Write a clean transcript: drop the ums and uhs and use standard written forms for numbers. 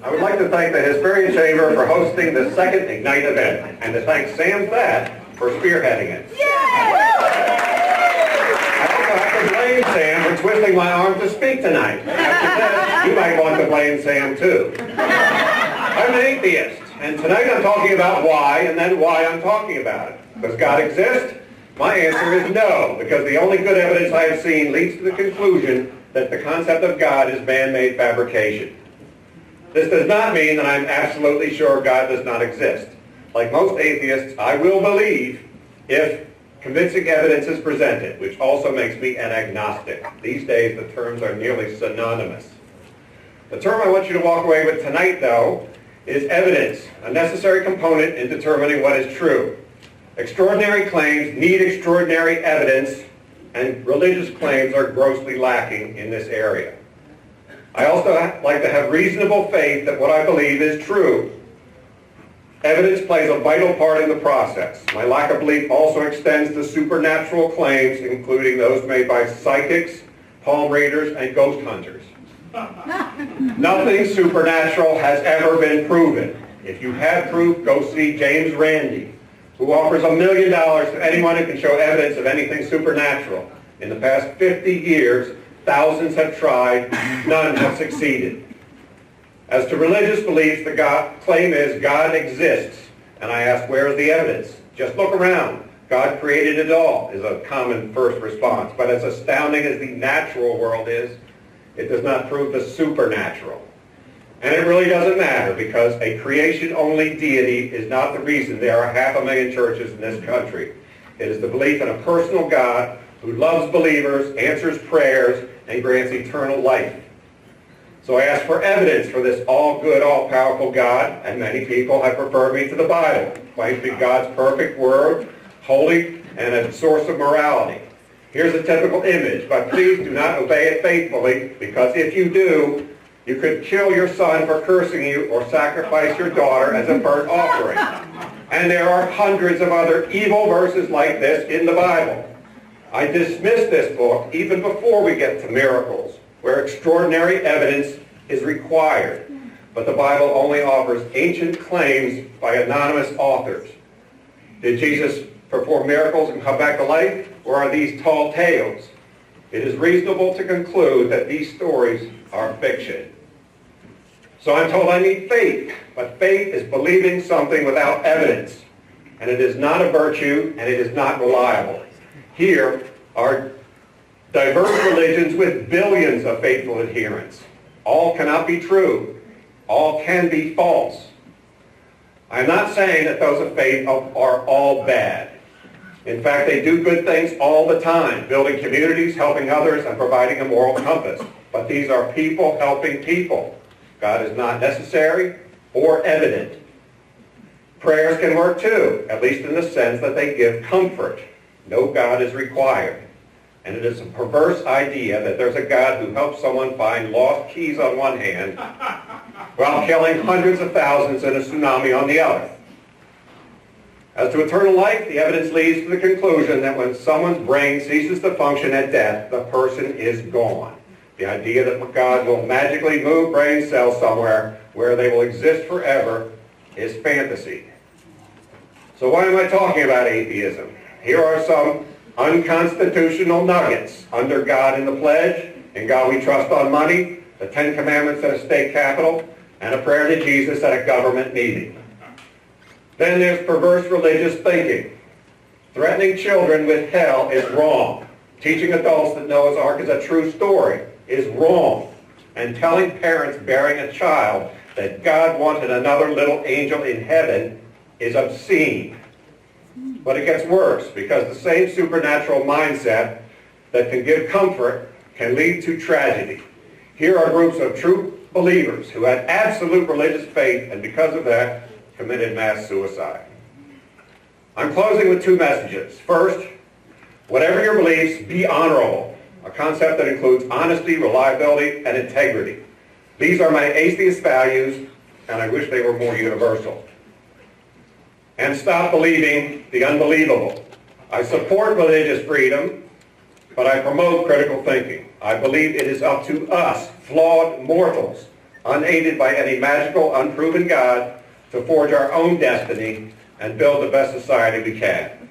I would like to thank the Hesperian Chamber for hosting the second Ignite event, and to thank Sam Thatt for spearheading it. I also have to blame Sam for twisting my arm to speak tonight. After this, you might want to blame Sam too. I'm an atheist, and tonight I'm talking about why, and then why I'm talking about it. Does God exist? My answer is no, because the only good evidence I have seen leads to the conclusion that the concept of God is man-made fabrication. This does not mean that I'm absolutely sure God does not exist. Like most atheists, I will believe if convincing evidence is presented, which also makes me an agnostic. These days, the terms are nearly synonymous. The term I want you to walk away with tonight, though, is evidence, a necessary component in determining what is true. Extraordinary claims need extraordinary evidence, and religious claims are grossly lacking in this area. I also like to have reasonable faith that what I believe is true. Evidence plays a vital part in the process. My lack of belief also extends to supernatural claims, including those made by psychics, palm readers, and ghost hunters. Nothing supernatural has ever been proven. If you have proof, go see James Randi, who offers $1 million to anyone who can show evidence of anything supernatural. In the past 50 years, thousands have tried, none have succeeded. As to religious beliefs, the claim is God exists. And I ask, where is the evidence? Just look around. God created it all, is a common first response. But as astounding as the natural world is, it does not prove the supernatural. And it really doesn't matter, because a creation-only deity is not the reason there are 500,000 churches in this country. It is the belief in a personal God who loves believers, answers prayers, and grants eternal life. So I ask for evidence for this all-good, all-powerful God, and many people have referred me to the Bible, claiming to be God's perfect word, holy, and a source of morality. Here's a typical image, but please do not obey it faithfully, because if you do, you could kill your son for cursing you or sacrifice your daughter as a burnt offering. And there are hundreds of other evil verses like this in the Bible. I dismiss this book even before we get to miracles, where extraordinary evidence is required. But the Bible only offers ancient claims by anonymous authors. Did Jesus perform miracles and come back to life, or are these tall tales? It is reasonable to conclude that these stories are fiction. So I'm told I need faith, but faith is believing something without evidence, and it is not a virtue, and it is not reliable. Here are diverse religions with billions of faithful adherents. All cannot be true. All can be false. I'm not saying that those of faith are all bad. In fact, they do good things all the time, building communities, helping others, and providing a moral compass. But these are people helping people. God is not necessary or evident. Prayers can work too, at least in the sense that they give comfort. No God is required. And it is a perverse idea that there's a God who helps someone find lost keys on one hand while killing hundreds of thousands in a tsunami on the other. As to eternal life, the evidence leads to the conclusion that when someone's brain ceases to function at death, the person is gone. The idea that God will magically move brain cells somewhere where they will exist forever is fantasy. So why am I talking about atheism? Here are some unconstitutional nuggets: under God in the pledge, in God we trust on money, the 10 Commandments at a state capitol, and a prayer to Jesus at a government meeting. Then there's perverse religious thinking. Threatening children with hell is wrong. Teaching adults that Noah's Ark is a true story is wrong. And telling parents bearing a child that God wanted another little angel in heaven is obscene. But it gets worse, because the same supernatural mindset that can give comfort can lead to tragedy. Here are groups of true believers who had absolute religious faith, and because of that, committed mass suicide. I'm closing with 2 messages. First, whatever your beliefs, be honorable, a concept that includes honesty, reliability, and integrity. These are my atheist values, and I wish they were more universal. And stop believing the unbelievable. I support religious freedom, but I promote critical thinking. I believe it is up to us, flawed mortals, unaided by any magical, unproven God, to forge our own destiny and build the best society we can.